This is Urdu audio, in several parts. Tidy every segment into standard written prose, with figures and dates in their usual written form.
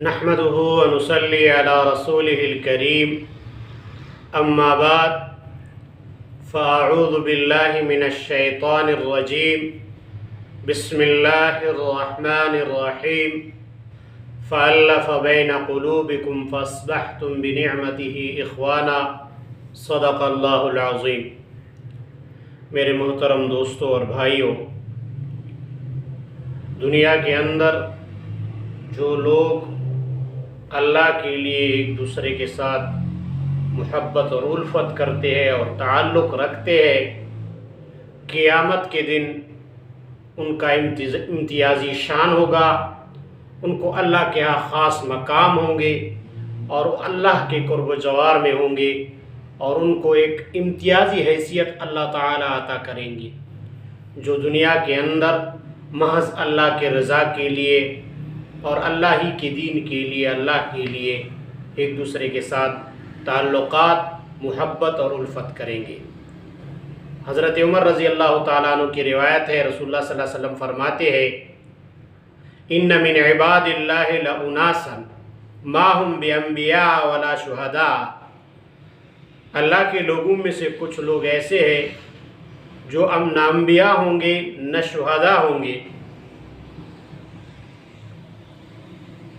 نحمده ونصلي على رسوله الكريم أما بعد فأعوذ بالله من الشيطان الرجيم بسم الله الرحمن الرحيم فألف بين قلوبكم فأصبحتم بنعمته إخوانا صدق اللہ العظیم۔ میرے محترم دوستوں اور بھائیوں، دنیا کے اندر جو لوگ اللہ کے لیے ایک دوسرے کے ساتھ محبت اور الفت کرتے ہیں اور تعلق رکھتے ہیں، قیامت کے دن ان کا امتیازی شان ہوگا، ان کو اللہ کے ہاں خاص مقام ہوں گے اور وہ اللہ کے قرب و جوار میں ہوں گے اور ان کو ایک امتیازی حیثیت اللہ تعالیٰ عطا کریں گے۔ جو دنیا کے اندر محض اللہ کے رضا کے لیے اور اللہ ہی کے دین کے لیے، اللہ کے لیے ایک دوسرے کے ساتھ تعلقات، محبت اور الفت کریں گے۔ حضرت عمر رضی اللہ تعالیٰ عنہ کی روایت ہے، رسول اللہ صلی اللہ علیہ وسلم فرماتے ہیں: ان من عباد اللہ لاناسا ما هم بانبیاء ولا شہداء۔ اللہ کے لوگوں میں سے کچھ لوگ ایسے ہیں جو نہ انبیاء ہوں گے نہ شہداء ہوں گے،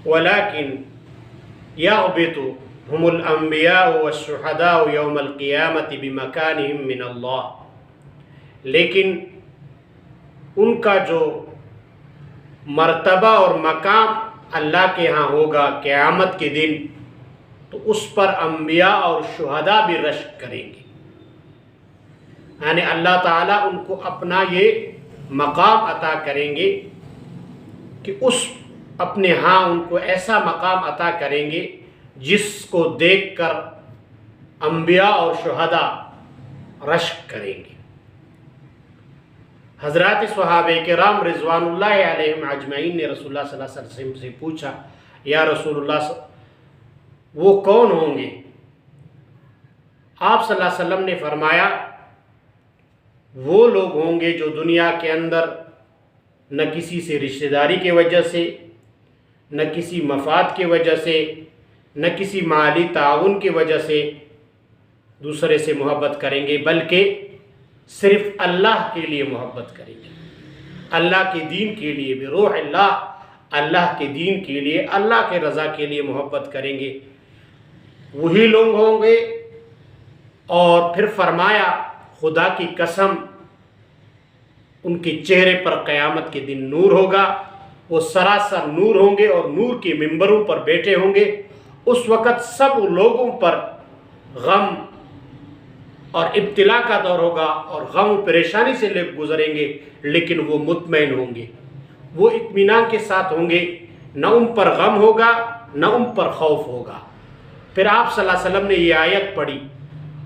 ولیکن یغبط هم الانبیاء والشہداء یوم القیامت بمکانہم من اللہ۔ لیکن ان کا جو مرتبہ اور مقام اللہ کے ہاں ہوگا قیامت کے دن، تو اس پر انبیاء اور شہداء بھی رشک کریں گے، یعنی اللہ تعالیٰ ان کو اپنا یہ مقام عطا کریں گے کہ اس اپنے ہاں ان کو ایسا مقام عطا کریں گے جس کو دیکھ کر انبیاء اور شہداء رشک کریں گے۔ حضرات صحابہ کرام رضوان اللہ علیہم اجمعین نے رسول اللہ صلی اللہ علیہ وسلم سے پوچھا: یا رسول اللہ، وہ کون ہوں گے؟ آپ صلی اللہ علیہ وسلم نے فرمایا: وہ لوگ ہوں گے جو دنیا کے اندر نہ کسی سے رشتہ داری کی وجہ سے، نہ کسی مفاد کی وجہ سے، نہ کسی مالی تعاون کی وجہ سے دوسرے سے محبت کریں گے، بلکہ صرف اللہ کے لیے محبت کریں گے، اللہ کے دین کے لیے، بروح اللہ، اللہ کے دین کے لیے، اللہ کے رضا کے لیے محبت کریں گے۔ وہی لوگ ہوں گے۔ اور پھر فرمایا: خدا کی قسم، ان کے چہرے پر قیامت کے دن نور ہوگا، وہ سراسر نور ہوں گے اور نور کے ممبروں پر بیٹھے ہوں گے۔ اس وقت سب لوگوں پر غم اور ابتلا کا دور ہوگا اور غم و پریشانی سے لوگ گزریں گے، لیکن وہ مطمئن ہوں گے، وہ اطمینان کے ساتھ ہوں گے، نہ ان پر غم ہوگا نہ ان پر خوف ہوگا۔ پھر آپ صلی اللہ علیہ وسلم نے یہ آیت پڑھی: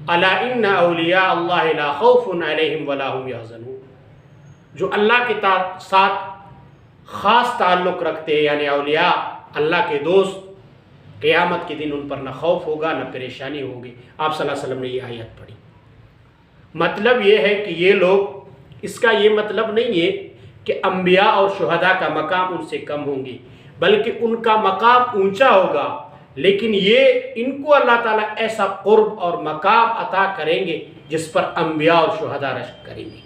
الا ان اولیاء اللہ لا خوف علیہم ولا هم یحزنون۔ جو اللہ کے ساتھ خاص تعلق رکھتے ہیں، یعنی اولیاء، اللہ کے دوست، قیامت کے دن ان پر نہ خوف ہوگا نہ پریشانی ہوگی۔ آپ صلی اللہ علیہ وسلم نے یہ آیت پڑھی۔ مطلب یہ ہے کہ یہ لوگ، اس کا یہ مطلب نہیں ہے کہ انبیاء اور شہداء کا مقام ان سے کم ہوں گے، بلکہ ان کا مقام اونچا ہوگا، لیکن یہ ان کو اللہ تعالیٰ ایسا قرب اور مقام عطا کریں گے جس پر انبیاء اور شہداء رشک کریں گے۔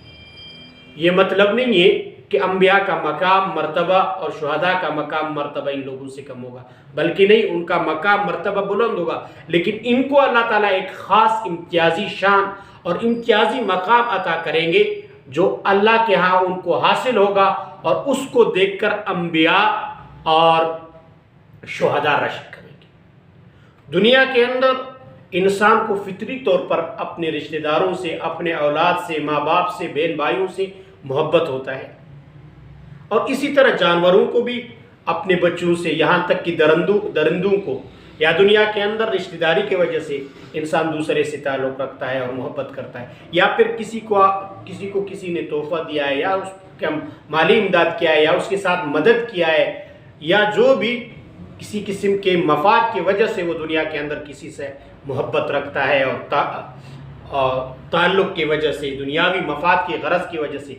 یہ مطلب نہیں ہے کہ انبیاء کا مقام، مرتبہ اور شہداء کا مقام، مرتبہ ان لوگوں سے کم ہوگا، بلکہ نہیں، ان کا مقام، مرتبہ بلند ہوگا، لیکن ان کو اللہ تعالیٰ ایک خاص امتیازی شان اور امتیازی مقام عطا کریں گے جو اللہ کے ہاں ان کو حاصل ہوگا، اور اس کو دیکھ کر انبیاء اور شہداء رشک کریں گے۔ دنیا کے اندر انسان کو فطری طور پر اپنے رشتہ داروں سے، اپنے اولاد سے، ماں باپ سے، بہن بھائیوں سے محبت ہوتا ہے، اور اسی طرح جانوروں کو بھی اپنے بچوں سے، یہاں تک کہ درندوں کو، یا دنیا کے اندر رشتہ داری کی وجہ سے انسان دوسرے سے تعلق رکھتا ہے اور محبت کرتا ہے، یا پھر کسی کو کسی نے تحفہ دیا ہے، یا اس کا مالی امداد کیا ہے، یا اس کے ساتھ مدد کیا ہے، یا جو بھی کسی قسم کے مفاد کی وجہ سے وہ دنیا کے اندر کسی سے محبت رکھتا ہے اور تعلق کی وجہ سے، دنیاوی مفاد کی غرض کی وجہ سے۔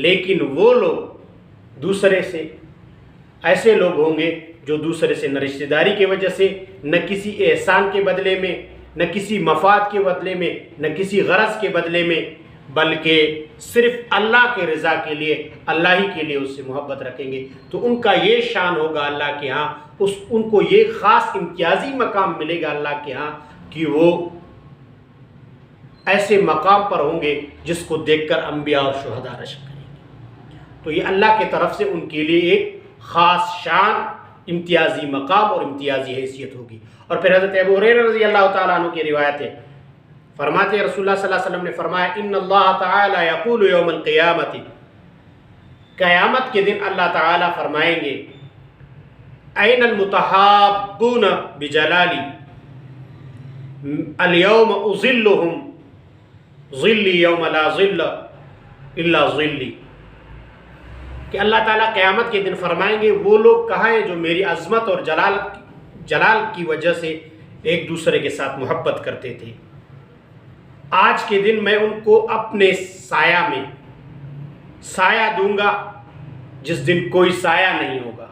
لیکن وہ لوگ دوسرے سے ایسے لوگ ہوں گے جو دوسرے سے نہ رشتہ داری کی وجہ سے، نہ کسی احسان کے بدلے میں، نہ کسی مفاد کے بدلے میں، نہ کسی غرض کے بدلے میں، بلکہ صرف اللہ کے رضا کے لیے، اللہ ہی کے لیے اس سے محبت رکھیں گے، تو ان کا یہ شان ہوگا اللہ کے ہاں، ان کو یہ خاص امتیازی مقام ملے گا اللہ کے ہاں کہ وہ ایسے مقام پر ہوں گے جس کو دیکھ کر انبیاء اور شہداء رشک کریں گے۔ تو یہ اللہ کی طرف سے ان کے لیے ایک خاص شان، امتیازی مقام اور امتیازی حیثیت ہوگی۔ اور پھر حضرت ابو ہریرہ رضی اللہ تعالیٰ عنہ کی روایت ہے، فرماتے ہیں رسول اللہ صلی اللہ علیہ وسلم نے فرمایا ان اللہ تعالی یقول یوم القیامت، قیامت کے دن اللہ تعالیٰ فرمائیں گے این المتحابون بجلالی اليوم اظلهم ظلی یوم لا ظل الا ظلی، کہ اللہ تعالیٰ قیامت کے دن فرمائیں گے وہ لوگ کہاں ہیں جو میری عظمت اور جلال کی وجہ سے ایک دوسرے کے ساتھ محبت کرتے تھے، آج کے دن میں ان کو اپنے سایہ میں سایہ دوں گا جس دن کوئی سایہ نہیں ہوگا۔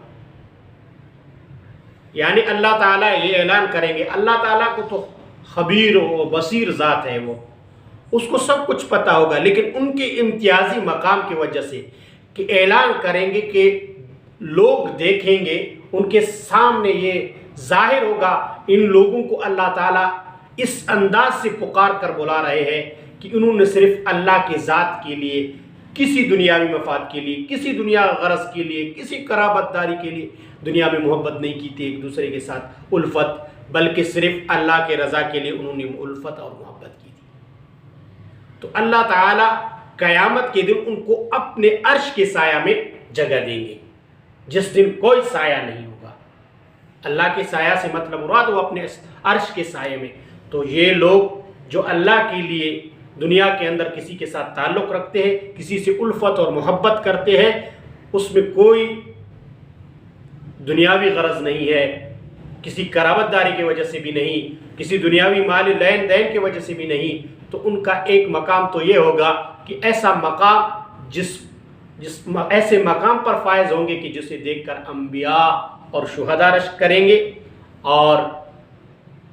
یعنی اللہ تعالیٰ یہ اعلان کریں گے، اللہ تعالیٰ کو تو خبیر و بصیر ذات ہے، وہ اس کو سب کچھ پتہ ہوگا، لیکن ان کے امتیازی مقام کی وجہ سے کہ اعلان کریں گے کہ لوگ دیکھیں گے، ان کے سامنے یہ ظاہر ہوگا، ان لوگوں کو اللہ تعالیٰ اس انداز سے پکار کر بلا رہے ہیں کہ انہوں نے صرف اللہ کے ذات کے لیے، کسی دنیاوی مفاد کے لیے، کسی دنیا غرض کے لیے، کسی قرابت داری کے لیے دنیا میں محبت نہیں کی تھی ایک دوسرے کے ساتھ الفت، بلکہ صرف اللہ کے رضا کے لیے انہوں نے الفت اور محبت کی تھی۔ تو اللہ تعالیٰ قیامت کے دن ان کو اپنے عرش کے سایہ میں جگہ دیں گے، جس دن کوئی سایہ نہیں ہوگا۔ اللہ کے سایہ سے مطلب مراد وہ اپنے عرش کے سایہ میں۔ تو یہ لوگ جو اللہ کے لیے دنیا کے اندر کسی کے ساتھ تعلق رکھتے ہیں، کسی سے الفت اور محبت کرتے ہیں، اس میں کوئی دنیاوی غرض نہیں ہے، کسی قرابت داری کی وجہ سے بھی نہیں، کسی دنیاوی مالی لین دین کی وجہ سے بھی نہیں، تو ان کا ایک مقام تو یہ ہوگا کہ ایسا مقام ایسے مقام پر فائز ہوں گے کہ جسے دیکھ کر انبیاء اور شہداء رشک کریں گے۔ اور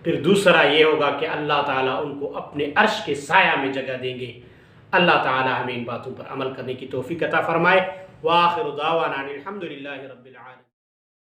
پھر دوسرا یہ ہوگا کہ اللہ تعالیٰ ان کو اپنے عرش کے سایہ میں جگہ دیں گے۔ اللہ تعالیٰ ہمیں ان باتوں پر عمل کرنے کی توفیق عطا فرمائے۔ وآخر دعوانا الحمدللہ رب العالمین۔